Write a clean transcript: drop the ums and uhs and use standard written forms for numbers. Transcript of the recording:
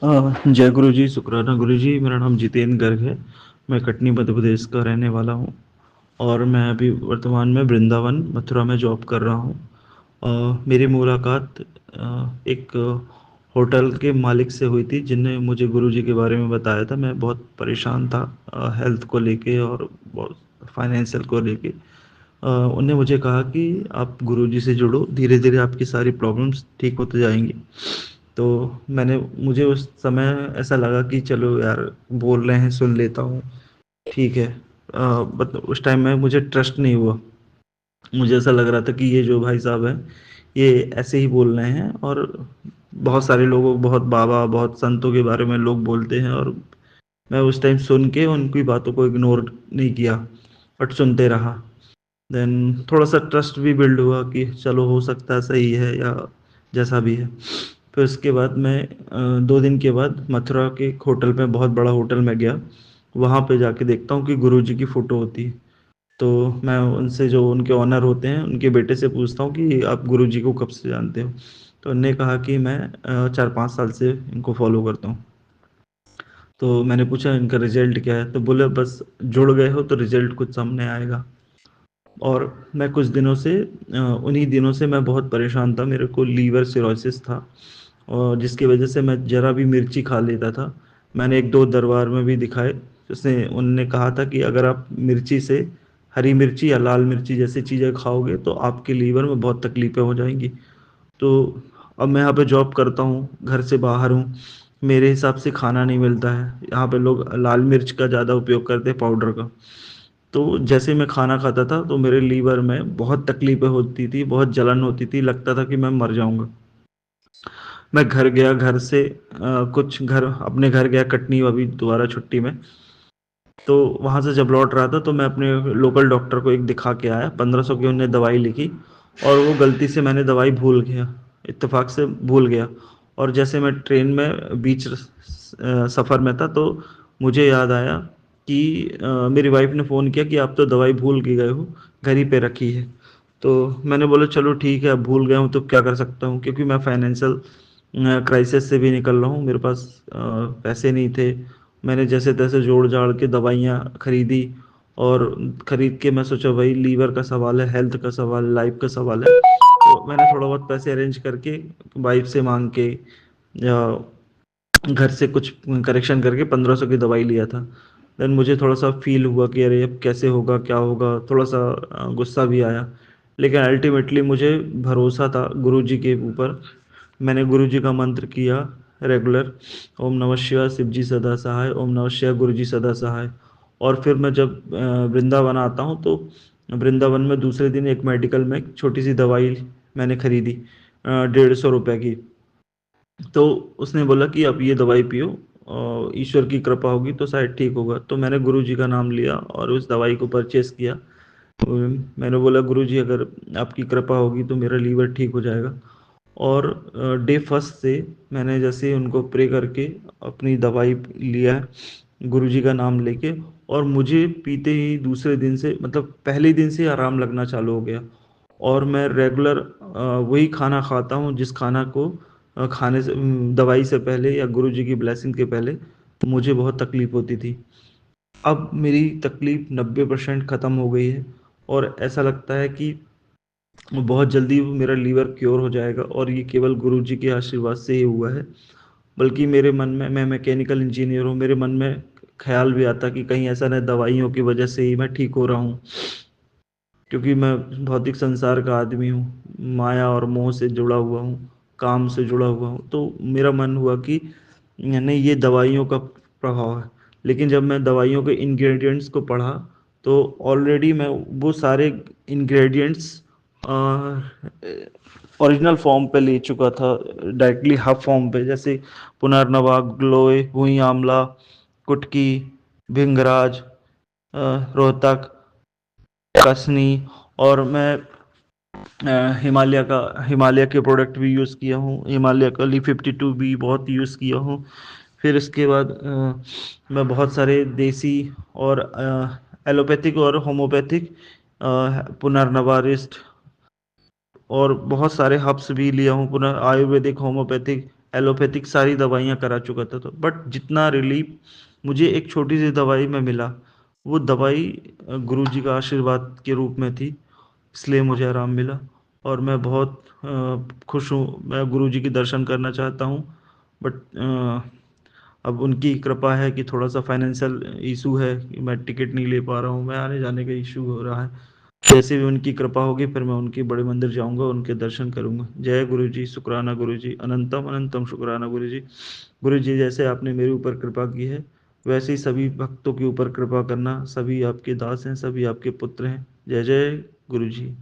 जय गुरु जी, शुक्राना गुरु जी। मेरा नाम जितेंद्र गर्ग है। मैं कटनी मध्य प्रदेश का रहने वाला हूँ और मैं अभी वर्तमान में वृंदावन मथुरा में जॉब कर रहा हूँ। मेरी मुलाकात एक होटल के मालिक से हुई थी, जिनने मुझे गुरु जी के बारे में बताया था। मैं बहुत परेशान था हेल्थ को लेके और बहुत फाइनेंशियल को लेके। उन्होंने मुझे कहा कि आप गुरु जी से जुड़ो, धीरे धीरे आपकी सारी प्रॉब्लम्स ठीक होते जाएंगी। तो मुझे उस समय ऐसा लगा कि चलो यार, बोल रहे हैं सुन लेता हूँ, ठीक है। बट उस टाइम में मुझे ट्रस्ट नहीं हुआ। मुझे ऐसा लग रहा था कि ये जो भाई साहब हैं, ये ऐसे ही बोल रहे हैं। और बहुत सारे लोगों, बहुत बाबा, बहुत संतों के बारे में लोग बोलते हैं, और मैं उस टाइम सुन के उनकी बातों को इग्नोर नहीं किया, बट सुनते रहा। देन थोड़ा सा ट्रस्ट भी बिल्ड हुआ कि चलो हो सकता है सही है, या जैसा भी है। फिर उसके बाद मैं 2 दिन के बाद मथुरा के एक होटल में, बहुत बड़ा होटल में गया। वहाँ पे जाके देखता हूँ कि गुरु जी की फ़ोटो होती है। तो मैं उनसे, जो उनके ऑनर होते हैं, उनके बेटे से पूछता हूँ कि आप गुरु जी को कब से जानते हो। तो उन्होंने कहा कि मैं 4-5 साल से इनको फॉलो करता हूँ। तो मैंने पूछा इनका रिजल्ट क्या है, तो बोले बस जुड़ गए हो तो रिजल्ट कुछ सामने आएगा। और मैं कुछ दिनों से, उन्हीं दिनों से मैं बहुत परेशान था। मेरे को लीवर सिरोसिस था, और जिसकी वजह से मैं ज़रा भी मिर्ची खा लेता था। मैंने 1-2 दरबार में भी दिखाए। उसने उन्होंने कहा था कि अगर आप मिर्ची से, हरी मिर्ची या लाल मिर्ची जैसी चीज़ें खाओगे तो आपके लीवर में बहुत तकलीफ़ें हो जाएंगी। तो अब मैं यहाँ पे जॉब करता हूँ, घर से बाहर हूँ। मेरे हिसाब से खाना नहीं मिलता है। यहाँ पे लोग लाल मिर्च का ज़्यादा उपयोग करते हैं, पाउडर का। तो जैसे मैं खाना खाता था तो मेरे लीवर में बहुत तकलीफ़ें होती थी, बहुत जलन होती थी, लगता था कि मैं मर जाऊँगा। मैं घर गया, घर से कुछ घर अपने घर गया कटनी, अभी दोबारा छुट्टी में। तो वहाँ से जब लौट रहा था तो मैं अपने लोकल डॉक्टर को एक दिखा के आया। 1500 की उन्होंने दवाई लिखी, और वो गलती से मैंने दवाई भूल गया, इत्तेफाक से भूल गया। और जैसे मैं ट्रेन में बीच सफ़र में था, तो मुझे याद आया कि मेरी वाइफ ने फ़ोन किया कि आप तो दवाई भूल के गए हो, घर ही पे रखी है। तो मैंने बोला चलो ठीक है, अब भूल गया हूँ तो क्या कर सकता हूँ, क्योंकि मैं फाइनेंशियल क्राइसिस से भी निकल रहा हूँ। मेरे पास पैसे नहीं थे। मैंने जैसे तैसे जोड़ जाड़ के दवाइयाँ खरीदी, और खरीद के मैं सोचा भाई लीवर का सवाल है, हेल्थ का सवाल है, लाइफ का सवाल है। तो मैंने थोड़ा बहुत पैसे अरेंज करके, वाइफ से मांग के, या घर से कुछ करेक्शन करके 1500 की दवाई लिया था। देन मुझे थोड़ा सा फील हुआ कि अरे अब कैसे होगा, क्या होगा, थोड़ा सा गुस्सा भी आया। लेकिन अल्टीमेटली मुझे भरोसा था गुरु जी के ऊपर। मैंने गुरु जी का मंत्र किया रेगुलर, ओम नमः शिवाय, शिव जी सदा सहाय, ओम नमः शिवाय, गुरु जी सदा सहाय। और फिर मैं जब वृंदावन आता हूँ, तो वृंदावन में दूसरे दिन एक मेडिकल में एक छोटी सी दवाई मैंने खरीदी, 150 रुपये की। तो उसने बोला कि अब ये दवाई पियो, और ईश्वर की कृपा होगी तो शायद ठीक होगा। तो मैंने गुरु जी का नाम लिया और उस दवाई को परचेस किया। मैंने बोला गुरु जी, अगर आपकी कृपा होगी तो मेरा लीवर ठीक हो जाएगा। और डे फर्स्ट से मैंने जैसे उनको प्रे करके अपनी दवाई लिया, गुरु जी का नाम लेके। और मुझे पीते ही दूसरे दिन से, मतलब पहले दिन से आराम लगना चालू हो गया। और मैं रेगुलर वही खाना खाता हूँ जिस खाना को खाने से, दवाई से पहले या गुरु जी की ब्लेसिंग के पहले मुझे बहुत तकलीफ होती थी। अब मेरी तकलीफ 90% ख़त्म हो गई है, और ऐसा लगता है कि बहुत जल्दी मेरा लीवर क्योर हो जाएगा, और ये केवल गुरु जी के आशीर्वाद से ही हुआ है। बल्कि मेरे मन में, मैं मैकेनिकल इंजीनियर हूँ, मेरे मन में ख्याल भी आता कि कहीं ऐसा नहीं दवाइयों की वजह से ही मैं ठीक हो रहा हूँ, क्योंकि मैं भौतिक संसार का आदमी हूँ, माया और मोह से जुड़ा हुआ हूँ, काम से जुड़ा हुआ हूँ। तो मेरा मन हुआ कि नहीं, ये दवाइयों का प्रभाव है। लेकिन जब मैं दवाइयों के इंग्रेडिएंट्स को पढ़ा, तो ऑलरेडी मैं वो सारे इंग्रेडिएंट्स ओरिजिनल फॉर्म पे ले चुका था, डायरेक्टली हब फॉर्म पे, जैसे पुनर्नवा, ग्लोए, भुई आंवला, कुटकी, भिंगराज, रोहतक, कसनी। और मैं हिमालय के प्रोडक्ट भी यूज़ किया हूँ, हिमालय का Li-52 भी बहुत यूज़ किया हूँ। फिर इसके बाद मैं बहुत सारे देसी और एलोपैथिक और होम्योपैथिक, पुनर्नवारिस्ट, और बहुत सारे हर्ब्स भी लिया हूँ, पुनः आयुर्वेदिक, होम्योपैथिक, एलोपैथिक सारी दवाइयाँ करा चुका था, तो बट जितना रिलीफ़ मुझे एक छोटी-सी दवाई में मिला, वो दवाई गुरुजी का आशीर्वाद के रूप में थी, इसलिए मुझे आराम मिला और मैं बहुत खुश हूँ। मैं गुरुजी के दर्शन करना चाहता हूँ, बट अब उनकी कृपा है कि थोड़ा-सा फाइनेंशियल इश्यू है कि मैं टिकट नहीं ले पा रहा हूँ, मैं आने-जाने का इश्यू हो रहा है। जैसे भी उनकी कृपा होगी फिर मैं उनके बड़े मंदिर जाऊँगा, उनके दर्शन करूँगा। जय गुरुजी, शुक्राना गुरुजी, अनंतम अनंतम शुक्राना गुरुजी। गुरुजी जैसे आपने मेरे ऊपर कृपा की है, वैसे ही सभी भक्तों के ऊपर कृपा करना, सभी आपके दास हैं, सभी आपके पुत्र हैं। जय जय गुरुजी।